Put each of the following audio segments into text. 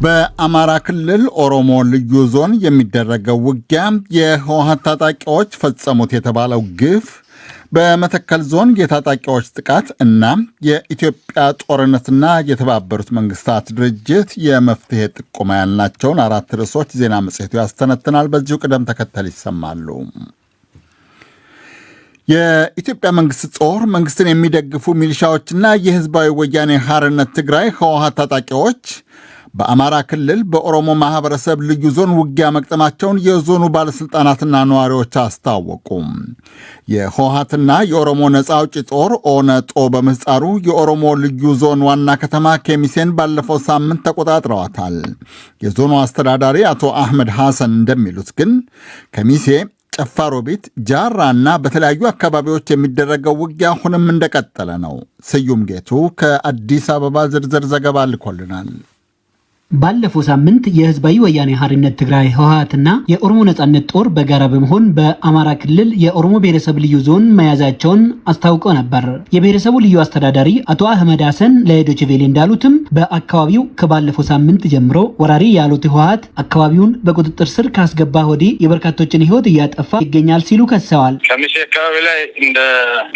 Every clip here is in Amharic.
በአማራ ክልል ኦሮሞ ልዩ ዞን የሚደረገው ውጊያ የህወሓት ታጣቂዎች ፈጸሙት የተባለው ግፍ በመተከል ዞን የታጣቂዎች ጥቃት እና የኢትዮጵያ ጦርነትና የተባበሩት መንግስታት ድርጅት የመፍትሄ ጥቆማ ያልናቸውን 4 ርዕሶች ዜና መጽሔቱ ያስተነትናል። በዚሁ ቅደም ተከተል ይሰማሉ። የኢትዮጵያ መንግስት ጦር መንግስትን የሚደግፉ ሚሊሻዎችና የህዝባዊ ወያኔ ሓርነት ትግራይ ህወሓት ታጣቂዎች በአማራ ክልል በኦሮሞ ማህበረሰብ ልዩ ዞን ውጊያ መቅጠማቸውን የዞኑ ባለስልጣናትና ነዋሪዎች አስታወቁ። የህወሓትና የኦሮሞ ነጻ አውጪ ጦር ኦነጦ በምህጻሩ የኦሮሞ ልዩ ዞን ዋና ከተማ ኬሚሴን ባለፈው ሳምንት ተቆጣጥረዋታል። የዞኑ አስተዳዳሪ አቶ አህመድ ሐሰን እንደሚሉት ግን ኬሚሴ ጨፋሮቢት፣ ጃራ እና በተለያዩ አካባቢዎች የሚደረገው ውጊያ አሁንም እንደቀጠለ ነው። ስዩም ጌቱ ከአዲስ አበባ ዝርዝር ዘገባ ልኮልናል። ባለፈው ሳምንት የህዝባዊ ወያኔ ሓርነት ትግራይ ህወሓትና የኦሮሞ ነጻነት ጦር በጋራ በመሆን በአማራ ክልል የኦሮሞ ብሔረሰብ ልዩ ዞን መያዛቸውን አስታውቀው ነበር። የብሔረሰቡ ልዩ አስተዳዳሪ አቶ አህመድ ሐሰን ለዶይቼ ቬለ እንዳሉትም በአካባቢው ከባለፈው ሳምንት ጀምሮ ወራሪ ያሉት ህወሓት አካባቢውን በቁጥጥር ስር ካስገባ ወዲህ የበርካቶችን ህይወት እያጠፋ ይገኛል ሲሉ ከሰዋል። ከሚሴ አካባቢ ላይ እንደ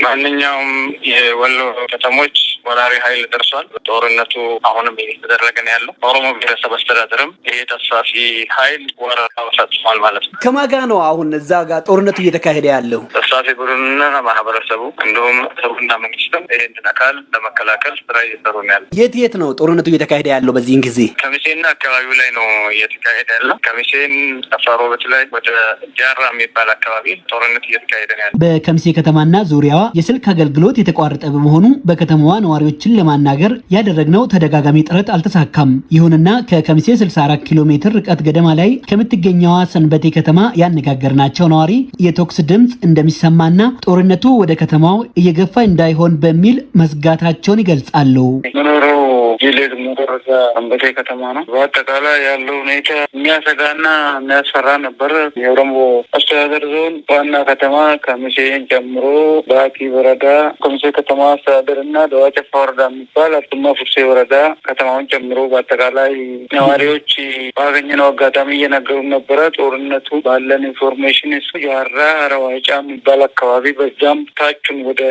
ማንኛውም የወሎ ከተሞች ወራሪ ኃይል ደርሷል። ጦርነቱ አሁንም እየተደረገ ነው ያለው። ኦሮሞ ብሔረሰብ አስተዳደርም ይሄ ተስፋፊ ኃይል ወረራ ፈጽሟል ማለት ነው። ከማጋ ነው አሁን እዛ ጋር ጦርነቱ እየተካሄደ ያለው? ተስፋፊ ቡድንና ማህበረሰቡ እንዲሁም ህዝብና መንግስትም ይህንን አካል ለመከላከል ስራ እየሰሩ ነው ያለው። የት ነው ጦርነቱ እየተካሄደ ያለው በዚህን ጊዜ? ከሚሴና አካባቢው ላይ ነው እየተካሄደ ያለው። ከሚሴን ጨፋሮቢት ላይ ወደ ጃራ የሚባል አካባቢ ጦርነት እየተካሄደ ነው ያለው። በከሚሴ ከተማና ዙሪያዋ የስልክ አገልግሎት የተቋረጠ በመሆኑ በከተማዋ ነዋሪዎችን ለማናገር ያደረግነው ተደጋጋሚ ጥረት አልተሳካም። ይሁንና ከከሚሴ 64 ኪሎ ሜትር ርቀት ገደማ ላይ ከምትገኘዋ ሰንበቴ ከተማ ያነጋገርናቸው ነዋሪ የተኩስ ድምፅ እንደሚሰማና ጦርነቱ ወደ ከተማው እየገፋ እንዳይሆን በሚል መስጋታቸውን ይገልጻሉ። ጅሌት ሙቆረዛ ሰንበቴ ከተማ ነው። በአጠቃላይ ያለው ሁኔታ የሚያሰጋና የሚያስፈራ ነበር። የኦሮሞ አስተዳደር ዞን ዋና ከተማ ከሚሴን ጨምሮ ባቲ ወረዳ፣ ከሚሴ ከተማ አስተዳደር እና ደዋ ጨፋ ወረዳ የሚባል አርጡማ ፉርሴ ወረዳ ከተማውን ጨምሮ በአጠቃላይ ነዋሪዎች ባገኘነው አጋጣሚ እየነገሩ ነበረ። ጦርነቱ ባለን ኢንፎርሜሽን እሱ ጃራ ረዋይጫ የሚባል አካባቢ በዛም ታቹን ወደ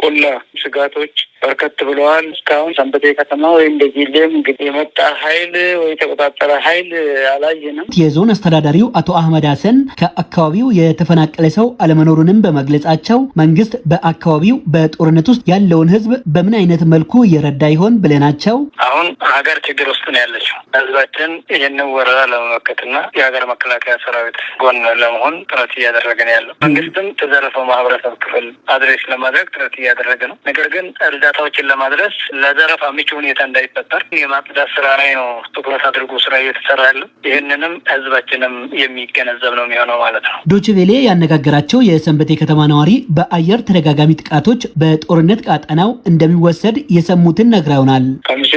ቆላ ስጋቶች በርከት ብለዋል። እስካሁን ሰንበቴ ከተማ ወይም በጂሌም እንግዲህ የመጣ ኃይል ወይ ተቆጣጠረ ኃይል አላየንም። የዞን አስተዳዳሪው አቶ አህመድ ሐሰን ከአካባቢው የተፈናቀለ ሰው አለመኖሩንም በመግለጻቸው መንግስት በአካባቢው በጦርነት ውስጥ ያለውን ህዝብ በምን አይነት መልኩ እየረዳ ይሆን ብለናቸው፣ አሁን ሀገር ችግር ውስጥ ነው ያለችው። ህዝባችን ይህንን ወረራ ለመመከትና የሀገር መከላከያ ሰራዊት ጎን ለመሆን ጥረት እያደረገ ነው ያለው። መንግስትም ተዘረፈው ማህበረሰብ ክፍል አድሬስ ለማድረግ ጥረት እያደረገ ነው። ነገር ግን እርዳታዎችን ለማድረስ ለዘረፋ ምቹ ሁኔታ እንዳይፈጠር የማጽዳት ስራ ላይ ነው ትኩረት አድርጎ ስራ እየተሰራ ያለው። ይህንንም ህዝባችንም የሚገነዘብ ነው የሚሆነው ማለት ነው። ዶይቼ ቬለ ያነጋገራቸው የሰንበቴ ከተማ ነዋሪ በአየር ተደጋጋሚ ጥቃቶች በጦርነት ቃጠናው እንደሚወሰድ የሰሙትን ነግረውናል። ከሚሴ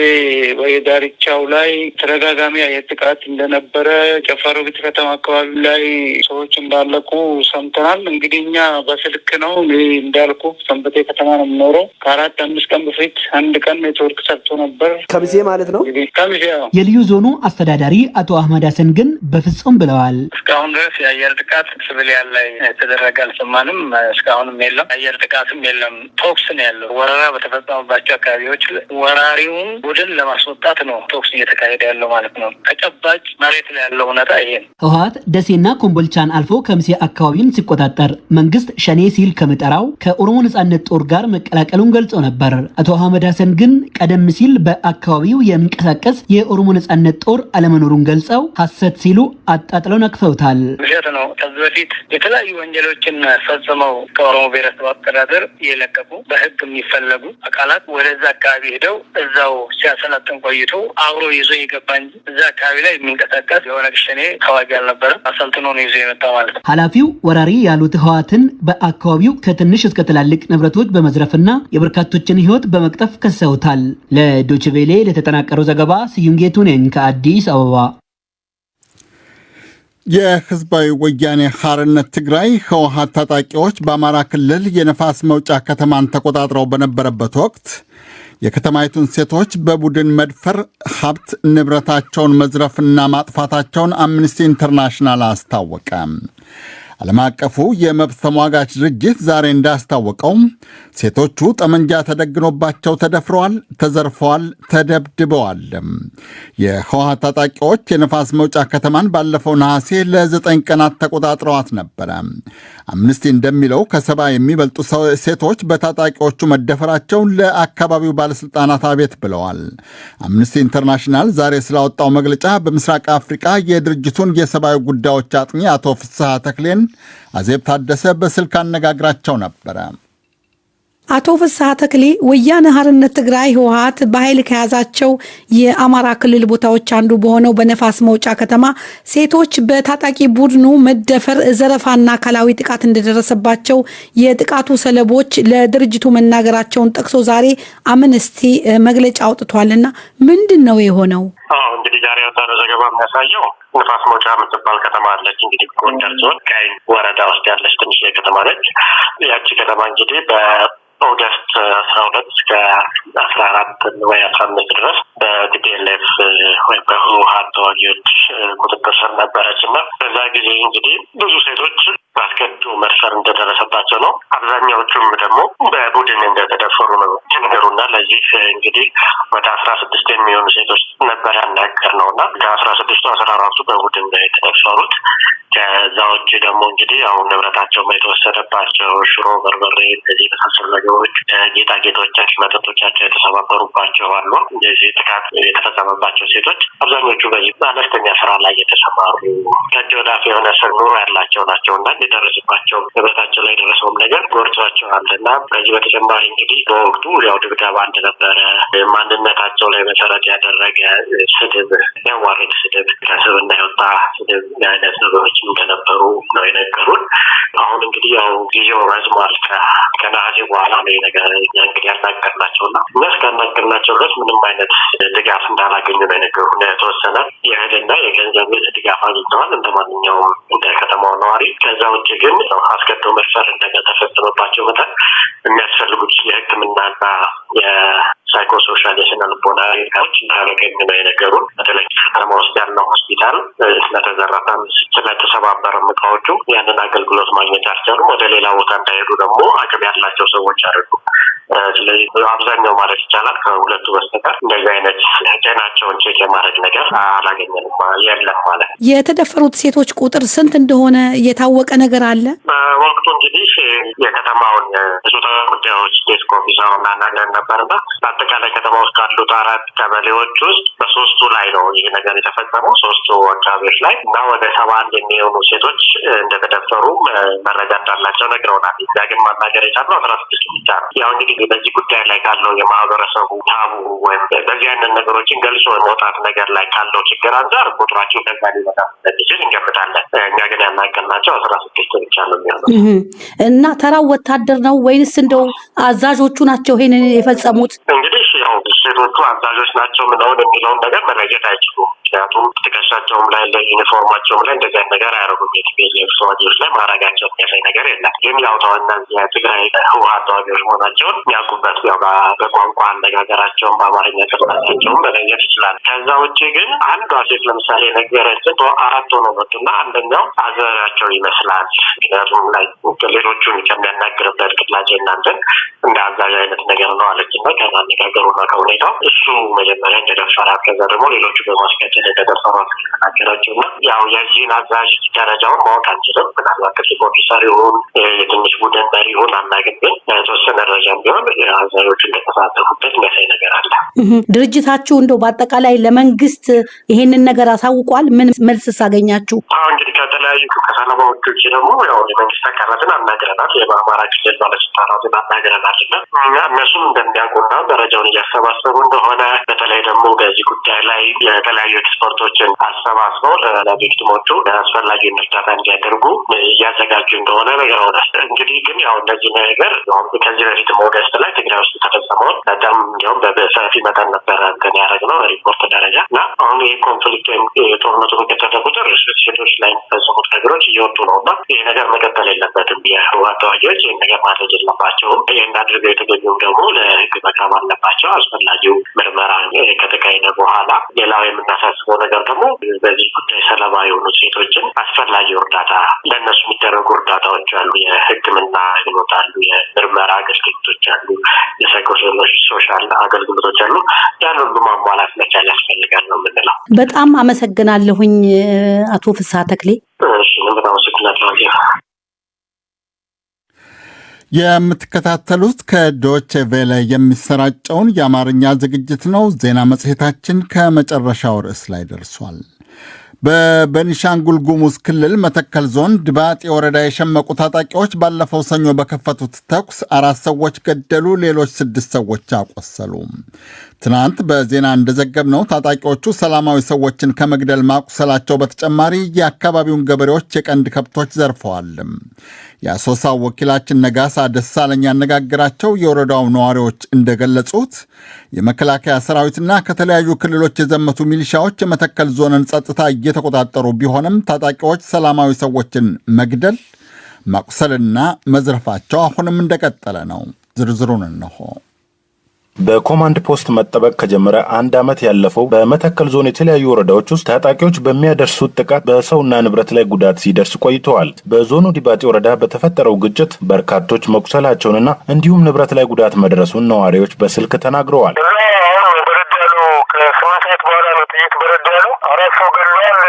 በየዳርቻው ላይ ተደጋጋሚ አየር ጥቃት እንደነበረ፣ ጨፋሮቢት ከተማ አካባቢ ላይ ሰዎች እንዳለቁ ሰምተናል። እንግዲህ እኛ በስልክ ነው እንዳልኩ ሰንበቴ ከተማ ነው የምኖረው። ከ4-5 ቀን በፊት አንድ ቀን ኔትወርክ ሰርቶ ነበር። ከሚሴ ማለት ነው። ከሚሴ የልዩ ዞኑ አስተዳዳሪ አቶ አህመድ ሐሰን ግን በፍጹም ብለዋል። እስካሁን ድረስ የአየር ጥቃት ሲቪሊያን ላይ የተደረገ አልሰማንም። እስካሁንም የለም፣ አየር ጥቃትም የለም። ቶክስ ነው ያለው። ወረራ በተፈጸመባቸው አካባቢዎች ወራሪውን ቡድን ለማስወጣት ነው ቶክስ እየተካሄደ ያለው ማለት ነው። ተጨባጭ መሬት ላይ ያለው እውነታ ይሄ ነው። ህወሓት ደሴና ኮምቦልቻን አልፎ ከሚሴ አካባቢን ሲቆጣጠር መንግስት ሸኔ ሲል ከሚጠራው ከኦሮሞ ነጻነት ጦር ጋር መቀላቀሉን ገልጾ ነበር። አቶ አህመድ ሐሰን ግን ቀደም ሲል በአካባቢው የሚንቀሳቀስ የኦሮሞ ነጻነት ጦር አለመኖሩን ገልጸው ሐሰት ሲሉ አጣጥለው ነቅፈውታል። ውሸት ነው። ከዚህ በፊት የተለያዩ ወንጀሎችን ፈጽመው ከኦሮሞ ብሔረሰብ አስተዳደር የለቀቁ በህግ የሚፈለጉ አካላት ወደዛ አካባቢ ሄደው እዛው ሲያሰለጥን ቆይቶ አብሮ ይዞ የገባ እንጂ እዛ አካባቢ ላይ የሚንቀሳቀስ የሆነ ሸኔ ተዋጊ አልነበረም። አሰልጥኖ ነው ይዞ የመጣ ማለት ነው። ኃላፊው ወራሪ ያሉት ህወሓትን በአካባቢው ከትንሽ እስከ ትላልቅ ንብረቶች በመዝረፍና የበርካቶችን ህይወት በመቅጠፍ ከሰውታል። ለዶይቼ ቬለ ለተጠናቀረው ዘገባ ስዩም ጌቱ ነኝ ከአዲስ አበባ። የህዝባዊ ወያኔ ሓርነት ትግራይ ህወሓት ታጣቂዎች በአማራ ክልል የነፋስ መውጫ ከተማን ተቆጣጥረው በነበረበት ወቅት የከተማይቱን ሴቶች በቡድን መድፈር፣ ሀብት ንብረታቸውን መዝረፍና ማጥፋታቸውን አምነስቲ ኢንተርናሽናል አስታወቀ። ዓለም አቀፉ የመብት ተሟጋች ድርጅት ዛሬ እንዳስታወቀው ሴቶቹ ጠመንጃ ተደግኖባቸው ተደፍረዋል፣ ተዘርፈዋል፣ ተደብድበዋል። የህወሓት ታጣቂዎች የነፋስ መውጫ ከተማን ባለፈው ነሐሴ ለ9 ቀናት ተቆጣጥረዋት ነበረ። አምነስቲ እንደሚለው ከ70 የሚበልጡ ሴቶች በታጣቂዎቹ መደፈራቸውን ለአካባቢው ባለሥልጣናት አቤት ብለዋል። አምነስቲ ኢንተርናሽናል ዛሬ ስላወጣው መግለጫ በምስራቅ አፍሪቃ የድርጅቱን የሰብአዊ ጉዳዮች አጥኚ አቶ ፍስሐ ተክሌን አዜብ ታደሰ በስልክ አነጋግራቸው ነበረ። አቶ ፍስሐ ተክሌ ወያነ ሓርነት ትግራይ ህወሓት በኃይል ከያዛቸው የአማራ ክልል ቦታዎች አንዱ በሆነው በነፋስ መውጫ ከተማ ሴቶች በታጣቂ ቡድኑ መደፈር፣ ዘረፋና አካላዊ ጥቃት እንደደረሰባቸው የጥቃቱ ሰለቦች ለድርጅቱ መናገራቸውን ጠቅሶ ዛሬ አምነስቲ መግለጫ አውጥቷልና ምንድነው የሆነው? እንግዲህ ዛሬ ያወጣው ዘገባ የሚያሳየው ነፋስ መውጫ የምትባል ከተማ አለች። እንግዲህ ጎንደር ዞን ጋይን ወረዳ ውስጥ ያለች ትንሽ ከተማ ነች። ያቺ ከተማ እንግዲህ በኦገስት 12 እስከ 14 ወይ 15 ድረስ በቲፒኤልኤፍ ወይም በህወሓት ተዋጊዎች ቁጥጥር ስር ነበረች እና በዛ ጊዜ እንግዲህ ብዙ ሴቶች አስገድዶ መድፈር እንደደረሰባቸው ነው። አብዛኛዎቹም ደግሞ በቡድን እንደተደፈሩ ነው ነገሩና ለዚህ እንግዲህ ወደ 16 የሚሆኑ ሴቶች ነበር ያናገር ነው እና ከ16ቱ 14ቱ በቡድን ነው የተደፈሩት። ከዛ ውጭ ደግሞ እንግዲህ አሁን ንብረታቸው የተወሰደባቸው ሽሮ፣ በርበሬ፣ እንደዚህ የመሳሰሉ ነገሮች፣ ጌጣጌጦቻቸው፣ መጠጦቻቸው የተሰባበሩባቸው አሉ። እንደዚህ ጥቃት የተፈጸመባቸው ሴቶች አብዛኞቹ በዚህ አነስተኛ ስራ ላይ የተሰማሩ ከእጅ ወደ አፍ የሆነ ኑሮ ያላቸው ናቸው እና የደረሰባቸው ንብረታቸው ላይ የደረሰውም ነገር ጎድቷቸዋል እና በዚህ በተጨማሪ እንግዲህ በወቅቱ ያው ድብደባ እንደነበረ፣ ማንነታቸው ላይ መሰረት ያደረገ ስድብ፣ ያዋረድ ስድብ፣ ከስብና የወጣ ስድብ አይነት ነገሮች እንደነበሩ ነው የነገሩን። አሁን እንግዲህ ያው ጊዜው ረዝሟል። ከነሐሴ በኋላ ነው ነገር እንግዲህ ያናገርናቸው እና እስካናገርናቸው ድረስ ምንም አይነት ድጋፍ እንዳላገኙ ነው የነገሩን። የተወሰነ የእህልና የገንዘብ ድጋፍ አግኝተዋል እንደ ማንኛውም እንደ ከተማው ነዋሪ። ከዛ ውጭ ግን አስገድዶ መድፈር እንደተፈጸመባቸው መጠን የሚያስፈልጉት የሕክምናና የሳይኮሶሻል የስነ ልቦና ሪካዎች እንዳያገኙ ነው የነገሩን። በተለይ ከተማ ውስጥ ያለው ሆስፒታል ስለተዘረፈ ስለተሰባበረ እቃዎቹ ያንን አገልግሎት ማግኘት አልቻሉም። ወደ ሌላ ቦታ እንዳይሄዱ ደግሞ አቅም ያላቸው ሰዎች አድርጉ። ስለዚህ አብዛኛው ማለት ይቻላል ከሁለቱ በስተቀር እንደዚህ አይነት ጤናቸውን ቼክ የማድረግ ነገር አላገኘንም፣ የለም ማለት ነው። የተደፈሩት ሴቶች ቁጥር ስንት እንደሆነ የታወቀ ነገር አለ? በወቅቱ እንግዲህ የከተማውን ብዙ ጉዳዮች ዴስክ ኦፊሰሩ እናናገር ነበርና በአጠቃላይ ከተማ ውስጥ ካሉት 4 ቀበሌዎች ውስጥ በ3ቱ ላይ ነው ይህ ነገር የተፈጸመው፣ 3ቱ አካባቢዎች ላይ እና ወደ 71 የሚሆኑ ሴቶች እንደተደፈሩ መረጃ እንዳላቸው ነግረውናል። እዛ ግን ማናገር የቻለው 16 ብቻ ነው። ያው እንግዲህ በዚህ ጉዳይ ላይ ካለው የማህበረሰቡ ታቡ ወይም በዚህ አይነት ነገሮችን ገልጾ መውጣት ነገር ላይ ካለው ችግር አንጻር ቁጥራቸው ከዛ ሊመጣ እንደሚችል እንገምታለን። እኛ ግን ያናገርናቸው 16 ብቻ ነው የሚሆነው። እና ተራው ወታደር ነው ወይንስ እንደው አዛዦቹ ናቸው ይሄንን የፈጸሙት? እንግዲህ ያው ሴቶቹ አዛዦች ናቸው ምናምን የሚለውን ነገር መለየት አይችሉም። ምክንያቱም ትከሻቸውም ላይ ዩኒፎርማቸውም ላይ እንደዚህ ነገር አያደርጉም። የቲፒኤልኤፍ ተዋጊዎች ላይ ማድረጋቸው የሚያሳይ ነገር የለም። ግን ያው እነዚህ የትግራይ ህወሓት ተዋጊዎች መሆናቸውን የሚያውቁበት ያው በቋንቋ አነጋገራቸውን በአማርኛ ቅርጻቸውን መለየት ይችላል። ከዛ ውጭ ግን አንዷ ሴት ለምሳሌ ነገረችን 4 ሆነው መጡና አንደኛው አዘራቸው ይመስላል። ምክንያቱም ላይ ሌሎቹን ከሚያናግርበት ቅላጼ እናንተን እንደ አዛዥ አይነት ነገር ነው አለች እና ከማነጋገሩና ከሁኔታው እሱ መጀመሪያ እንደደፈራት ከዛ ደግሞ ሌሎቹ በማስከተል የተደፈሯት ናገራቸው እና ያው የዚህን አዛዥ ደረጃውን ማወቅ አንችልም። ምናልባት ትልቅ ኦፊሰር ይሁን የትንሽ ቡድን መሪ ይሁን አናውቅም። ግን የተወሰነ ደረጃም ቢሆን አዛዦች እንደተሳተፉበት የሚያሳይ ነገር አለ። ድርጅታችሁ እንደው በአጠቃላይ ለመንግስት ይሄንን ነገር አሳውቋል? ምን መልስ ሳገኛችሁ? እንግዲህ ከተለያዩ ከሰለባዎቹ ደግሞ ያው የመንግስት አካላትን አናግረናል። የአማራ ክልል ባለስልጣናትን አናግረናል እና እነሱም እንደሚያውቁና ደረጃውን እያሰባሰቡ እንደሆነ በተለይ ደግሞ በዚህ ጉዳይ ላይ የተለያዩ ኤክስፐርቶችን አሰባስበው ለቪክቲሞቹ አስፈላጊውን እርዳታ እንዲያደርጉ እያዘጋጁ እንደሆነ ነግረውናል። እንግዲህ ግን ያው እንደዚህ ነገር ከዚህ በፊት ኦገስት ላይ ትግራይ ውስጥ ተፈጸመውን በጣም እንዲሁም በሰፊ መጠን ነበረ እንትን ያደረግነው ሪፖርት ደረጃ እና አሁን ይህ ኮንፍሊክት ወይም የጦርነቱ በቀጠለ ቁጥር ሴቶች ላይ የሚፈጽሙ የሚጠቁሙት ነገሮች እየወጡ ነውና ይሄ ነገር መቀጠል የለበትም። የህወሓት ተዋጊዎች ይህን ነገር ማድረግ የለባቸውም። ይህን አድርገው የተገኙም ደግሞ ለህግ መቅረብ አለባቸው። አስፈላጊው ምርመራ ከተካሄደ በኋላ ሌላው የምናሳስበው ነገር ደግሞ በዚህ ጉዳይ ሰለባ የሆኑ ሴቶችን አስፈላጊው እርዳታ ለእነሱ የሚደረጉ እርዳታዎች አሉ። የህክምና አገልግሎት አሉ፣ የምርመራ አገልግሎቶች አሉ፣ የሳይኮሶሻል አገልግሎቶች አሉ። ያን ሁሉ ማሟላት መቻል ያስፈልጋል ነው የምንለው። በጣም አመሰግናለሁኝ አቶ ፍስሐ ተክሌ። እሺ በጣም አመሰግናለሁ። የምትከታተሉት ከዶቼ ቬለ የሚሰራጨውን የአማርኛ ዝግጅት ነው። ዜና መጽሔታችን ከመጨረሻው ርዕስ ላይ ደርሷል። በቤኒሻንጉል ጉሙዝ ክልል መተከል ዞን ድባጤ ወረዳ የሸመቁ ታጣቂዎች ባለፈው ሰኞ በከፈቱት ተኩስ 4 ሰዎች ገደሉ፣ ሌሎች 6 ሰዎች አቆሰሉ። ትናንት በዜና እንደዘገብነው ታጣቂዎቹ ሰላማዊ ሰዎችን ከመግደል ማቁሰላቸው በተጨማሪ የአካባቢውን ገበሬዎች የቀንድ ከብቶች ዘርፈዋል። የአሶሳው ወኪላችን ነጋሳ ደሳለኝ ያነጋግራቸው የወረዳው ነዋሪዎች እንደገለጹት የመከላከያ ሰራዊትና ከተለያዩ ክልሎች የዘመቱ ሚሊሻዎች የመተከል ዞንን ጸጥታ እየተቆጣጠሩ ቢሆንም ታጣቂዎች ሰላማዊ ሰዎችን መግደል፣ ማቁሰልና መዝረፋቸው አሁንም እንደቀጠለ ነው። ዝርዝሩን እንሆ። በኮማንድ ፖስት መጠበቅ ከጀመረ 1 ዓመት ያለፈው በመተከል ዞን የተለያዩ ወረዳዎች ውስጥ ታጣቂዎች በሚያደርሱት ጥቃት በሰውና ንብረት ላይ ጉዳት ሲደርስ ቆይተዋል። በዞኑ ዲባጤ ወረዳ በተፈጠረው ግጭት በርካቶች መቁሰላቸውንና እንዲሁም ንብረት ላይ ጉዳት መድረሱን ነዋሪዎች በስልክ ተናግረዋል። ከስማት በኋላ ነው ጥይት በረድ ያለው። 4 ሰው ገድሏል።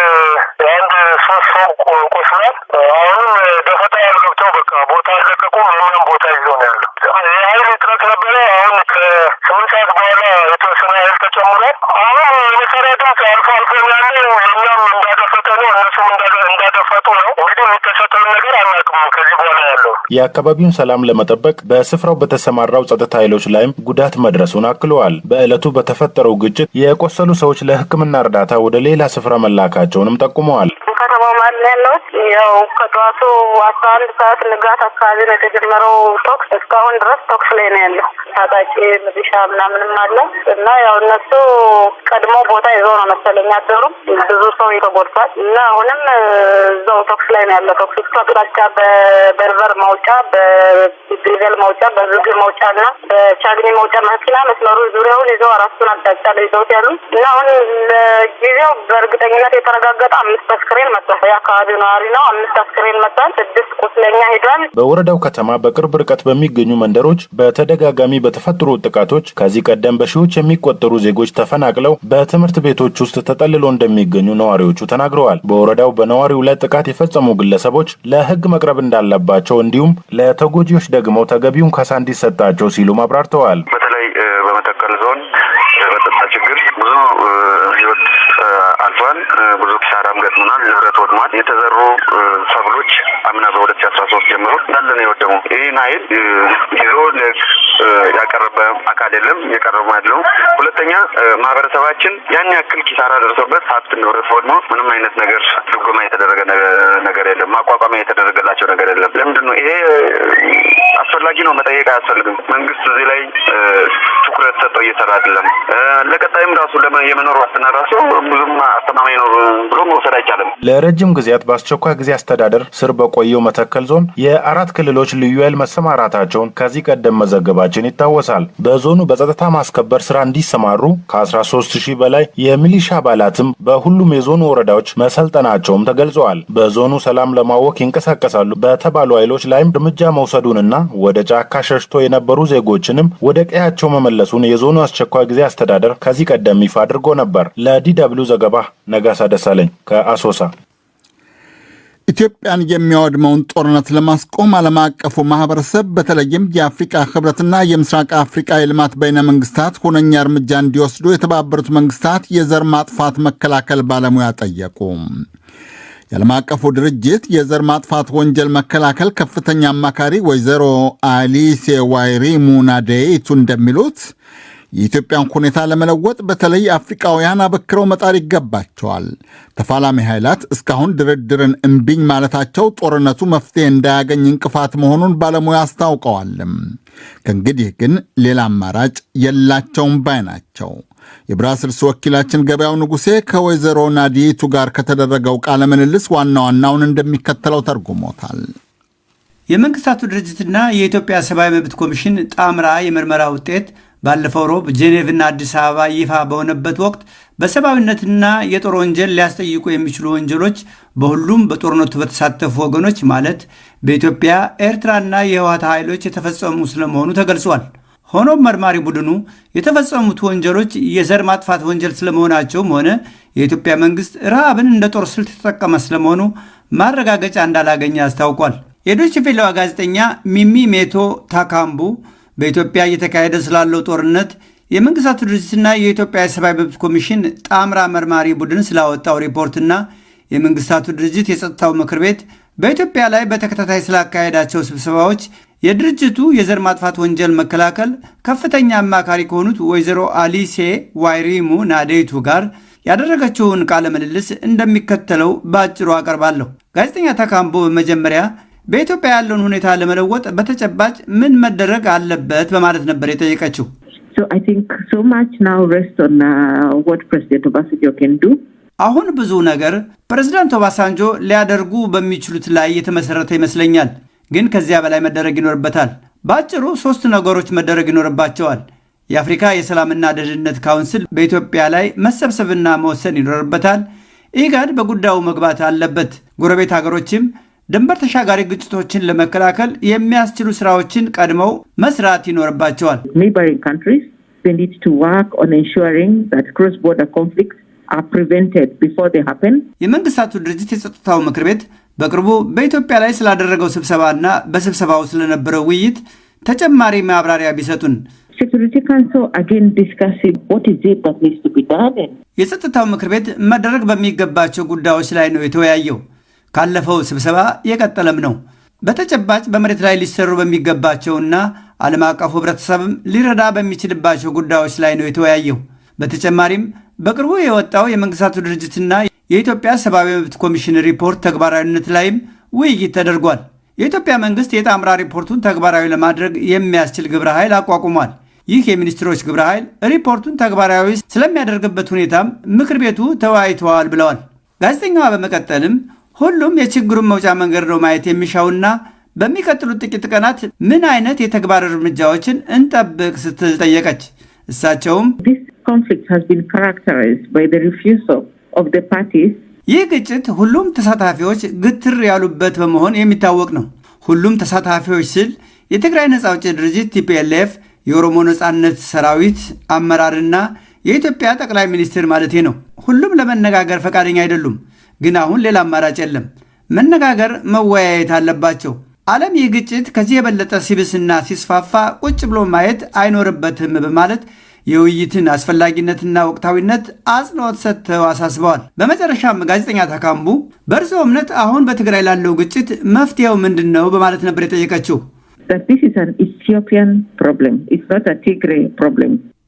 አንድ 3 ሰው ቆስሏል። አሁን ደፈጣ ያልገብተው በቃ ቦታ አለቀቁ። ምንም ቦታ ይዘው ነው ያለው። የኃይል እጥረት ነበረ። አሁን ከ8 ሰዓት በኋላ የተወሰነ ኃይል ተጨምሯል። አሁን የመሳሪያ ድምፅ አልፎ አልፎ ያለው እኛም እንዳደፈጠ ነው፣ እነሱም እንዳደፈጡ ነው። እንግዲህ የሚከሰተውን ነገር አናውቅም ከዚህ በኋላ ያለው። የአካባቢውን ሰላም ለመጠበቅ በስፍራው በተሰማራው ጸጥታ ኃይሎች ላይም ጉዳት መድረሱን አክለዋል። በዕለቱ በተፈጠረው ግጭት የቆሰሉ ሰዎች ለሕክምና እርዳታ ወደ ሌላ ስፍራ መላካቸውንም ጠቁመዋል። ከተማው ማለት ያለው ያው ከጧቱ 11 ሰዓት ንጋት አካባቢ ነው የተጀመረው ተኩስ። እስካሁን ድረስ ተኩስ ላይ ነው ያለው። ታጣቂ ሚሊሻ ምናምንም አለ እና ያው እነሱ ቀድሞ ቦታ ይዘው ነው መሰለኝ ያደሩ። ብዙ ሰው ተጎድቷል እና አሁንም እዛው ተኩስ ላይ ነው ያለው። ተኩስ አቅጣጫ በበርበር መውጫ፣ በዲዘል መውጫ፣ በዝግ መውጫና በቻግኒ መውጫ መኪና መስመሩ ዙሪያውን ይዘው 4ቱን አቅጣጫ ላይ ይዘውት ያሉ እና አሁን ለጊዜው በእርግጠኝነት የተረጋገጠ 5 አስክሬን መጥቷል። የአካባቢው ነዋሪ ነው። 5 አስክሬን መጥቷል። 6 ቁስለኛ ሄዷል። በወረዳው ከተማ በቅርብ ርቀት በሚገኙ መንደሮች በተደጋጋሚ በተፈጠሩ ጥቃቶች ከዚህ ቀደም በሺዎች የሚቆጠሩ ዜጎች ተፈናቅለው በትምህርት ቤቶች ውስጥ ተጠልለው እንደሚገኙ ነዋሪዎቹ ተናግረዋል። በወረዳው በነዋሪው ላይ ጥቃት የፈጸሙ ግለሰቦች ለሕግ መቅረብ እንዳለባቸው እንዲሁም ለተጎጂዎች ደግሞ ተገቢውን ካሳ እንዲሰጣቸው ሲሉ አብራርተዋል። በተለይ በመተከል ዞን በጸጥታ ችግር ብዙ ህይወት አልፏል። ብዙ ኪሳራም ገጥሞናል። ንብረት ወድሟል። የተዘሩ ሰብሎች አምና በ2013 ጀምሮ እንዳለ ነው የወደሙ። ይህን ኃይል ይዞ ያቀረበ አካል የለም። የቀረቡ ያለው ሁለተኛ ማህበረሰባችን ያን ያክል ኪሳራ ደርሶበት ሀብት ንብረት ወድሞ ምንም አይነት ነገር ድጎማ የተደረገ ነገር የለም። ማቋቋሚያ የተደረገላቸው ነገር የለም። ለምንድን ነው ይሄ አስፈላጊ ነው? መጠየቅ አያስፈልግም። መንግስት እዚህ ላይ ትኩረት ሰጥቶ እየሰራ አይደለም። ለቀጣይም ራሱ የመኖር ዋስትና ራሱ ብዙም አስተማማኝ ነው ብሎ መውሰድ አይቻልም። ለረጅም ጊዜያት በአስቸኳይ ጊዜ አስተዳደር ስር በቆየው መተከል ዞን የ4 ክልሎች ልዩ ኃይል መሰማራታቸውን ከዚህ ቀደም መዘገባችን ይታወሳል። በዞኑ በጸጥታ ማስከበር ስራ እንዲሰማሩ ከ13000 በላይ የሚሊሻ አባላትም በሁሉም የዞኑ ወረዳዎች መሰልጠናቸውም ተገልጸዋል። በዞኑ ሰላም ለማወክ ይንቀሳቀሳሉ በተባሉ ኃይሎች ላይም እርምጃ መውሰዱንና ወደ ጫካ ሸሽቶ የነበሩ ዜጎችንም ወደ ቀያቸው መመለሱን የዞኑ አስቸኳይ ጊዜ አስተዳደር ከዚህ ቀደም ይፋ አድርጎ ነበር። ለዲደብሊው ዘገባ ነጋሳ ደሳለኝ ከአሶሳ። ኢትዮጵያን የሚያወድመውን ጦርነት ለማስቆም ዓለም አቀፉ ማህበረሰብ በተለይም የአፍሪቃ ህብረትና የምስራቅ አፍሪቃ የልማት በይነ መንግስታት ሁነኛ እርምጃ እንዲወስዱ የተባበሩት መንግስታት የዘር ማጥፋት መከላከል ባለሙያ ጠየቁ። የዓለም አቀፉ ድርጅት የዘር ማጥፋት ወንጀል መከላከል ከፍተኛ አማካሪ ወይዘሮ አሊሴ ዋይሪሙ ናዴይቱ እንደሚሉት የኢትዮጵያን ሁኔታ ለመለወጥ በተለይ አፍሪካውያን አበክረው መጣር ይገባቸዋል። ተፋላሚ ኃይላት እስካሁን ድርድርን እምቢኝ ማለታቸው ጦርነቱ መፍትሄ እንዳያገኝ እንቅፋት መሆኑን ባለሙያ አስታውቀዋል። ከእንግዲህ ግን ሌላ አማራጭ የላቸውም ባይ ናቸው። የብራስልስ ወኪላችን ገበያው ንጉሴ ከወይዘሮ ናዲቱ ጋር ከተደረገው ቃለ ምልልስ ዋና ዋናውን እንደሚከተለው ተርጉሞታል። የመንግስታቱ ድርጅትና የኢትዮጵያ ሰብአዊ መብት ኮሚሽን ጣምራ የምርመራ ውጤት ባለፈው ሮብ ጄኔቭና አዲስ አበባ ይፋ በሆነበት ወቅት በሰብአዊነትና የጦር ወንጀል ሊያስጠይቁ የሚችሉ ወንጀሎች በሁሉም በጦርነቱ በተሳተፉ ወገኖች ማለት በኢትዮጵያ፣ ኤርትራና የህወሓት ኃይሎች የተፈጸሙ ስለመሆኑ ተገልጿል። ሆኖም መርማሪ ቡድኑ የተፈጸሙት ወንጀሎች የዘር ማጥፋት ወንጀል ስለመሆናቸውም ሆነ የኢትዮጵያ መንግስት ረሃብን እንደ ጦር ስልት የተጠቀመ ስለመሆኑ ማረጋገጫ እንዳላገኘ አስታውቋል። የዶይቼ ቬለዋ ጋዜጠኛ ሚሚ ሜቶ ታካምቡ በኢትዮጵያ እየተካሄደ ስላለው ጦርነት የመንግስታቱ ድርጅትና የኢትዮጵያ የሰብአዊ መብት ኮሚሽን ጣምራ መርማሪ ቡድን ስላወጣው ሪፖርትና የመንግስታቱ ድርጅት የጸጥታው ምክር ቤት በኢትዮጵያ ላይ በተከታታይ ስላካሄዳቸው ስብሰባዎች የድርጅቱ የዘር ማጥፋት ወንጀል መከላከል ከፍተኛ አማካሪ ከሆኑት ወይዘሮ አሊሴ ዋይሪሙ ናዴቱ ጋር ያደረገችውን ቃለ ምልልስ እንደሚከተለው በአጭሩ አቀርባለሁ። ጋዜጠኛ ታካምቦ በመጀመሪያ በኢትዮጵያ ያለውን ሁኔታ ለመለወጥ በተጨባጭ ምን መደረግ አለበት በማለት ነበር የጠየቀችው። አሁን ብዙ ነገር ፕሬዝዳንት ኦባሳንጆ ሊያደርጉ በሚችሉት ላይ የተመሰረተ ይመስለኛል። ግን ከዚያ በላይ መደረግ ይኖርበታል። በአጭሩ 3 ነገሮች መደረግ ይኖርባቸዋል። የአፍሪካ የሰላምና ደህንነት ካውንስል በኢትዮጵያ ላይ መሰብሰብና መወሰን ይኖርበታል። ኢጋድ በጉዳዩ መግባት አለበት። ጎረቤት ሀገሮችም ድንበር ተሻጋሪ ግጭቶችን ለመከላከል የሚያስችሉ ስራዎችን ቀድመው መስራት ይኖርባቸዋል። የመንግስታቱ ድርጅት የጸጥታው ምክር ቤት በቅርቡ በኢትዮጵያ ላይ ስላደረገው ስብሰባና በስብሰባው ስለነበረው ውይይት ተጨማሪ ማብራሪያ ቢሰጡን። የጸጥታው ምክር ቤት መደረግ በሚገባቸው ጉዳዮች ላይ ነው የተወያየው። ካለፈው ስብሰባ የቀጠለም ነው። በተጨባጭ በመሬት ላይ ሊሰሩ በሚገባቸውና ዓለም አቀፉ ህብረተሰብም ሊረዳ በሚችልባቸው ጉዳዮች ላይ ነው የተወያየው። በተጨማሪም በቅርቡ የወጣው የመንግስታቱ ድርጅትና የኢትዮጵያ ሰብአዊ መብት ኮሚሽን ሪፖርት ተግባራዊነት ላይም ውይይት ተደርጓል። የኢትዮጵያ መንግስት የጣምራ ሪፖርቱን ተግባራዊ ለማድረግ የሚያስችል ግብረ ኃይል አቋቁሟል። ይህ የሚኒስትሮች ግብረ ኃይል ሪፖርቱን ተግባራዊ ስለሚያደርግበት ሁኔታም ምክር ቤቱ ተወያይተዋል ብለዋል። ጋዜጠኛዋ በመቀጠልም ሁሉም የችግሩን መውጫ መንገድ ነው ማየት የሚሻውና በሚቀጥሉት ጥቂት ቀናት ምን አይነት የተግባር እርምጃዎችን እንጠብቅ ስትል ጠየቀች። እሳቸውም ይህ ግጭት ሁሉም ተሳታፊዎች ግትር ያሉበት በመሆን የሚታወቅ ነው። ሁሉም ተሳታፊዎች ስል የትግራይ ነጻ አውጪ ድርጅት ቲፒኤልኤፍ፣ የኦሮሞ ነጻነት ሰራዊት አመራርና የኢትዮጵያ ጠቅላይ ሚኒስትር ማለቴ ነው። ሁሉም ለመነጋገር ፈቃደኛ አይደሉም። ግን አሁን ሌላ አማራጭ የለም። መነጋገር፣ መወያየት አለባቸው። ዓለም ይህ ግጭት ከዚህ የበለጠ ሲብስና ሲስፋፋ ቁጭ ብሎ ማየት አይኖርበትም በማለት የውይይትን አስፈላጊነትና ወቅታዊነት አጽንኦት ሰጥተው አሳስበዋል። በመጨረሻም ጋዜጠኛ ታካምቡ በእርስዎ እምነት አሁን በትግራይ ላለው ግጭት መፍትሄው ምንድን ነው በማለት ነበር የጠየቀችው።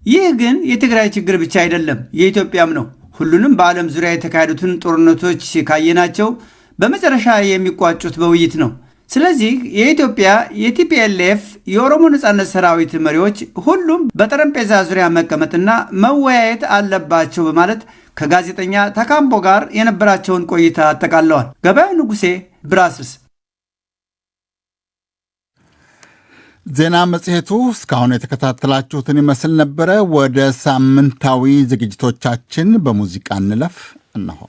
ይህ ግን የትግራይ ችግር ብቻ አይደለም፣ የኢትዮጵያም ነው። ሁሉንም በዓለም ዙሪያ የተካሄዱትን ጦርነቶች ካየናቸው በመጨረሻ የሚቋጩት በውይይት ነው። ስለዚህ የኢትዮጵያ፣ የቲፒኤልኤፍ፣ የኦሮሞ ነጻነት ሰራዊት መሪዎች ሁሉም በጠረጴዛ ዙሪያ መቀመጥና መወያየት አለባቸው በማለት ከጋዜጠኛ ታካምቦ ጋር የነበራቸውን ቆይታ አጠቃለዋል። ገበያው ንጉሴ፣ ብራስልስ። ዜና መጽሔቱ እስካሁን የተከታተላችሁትን ይመስል ነበረ። ወደ ሳምንታዊ ዝግጅቶቻችን በሙዚቃ እንለፍ። እነሆ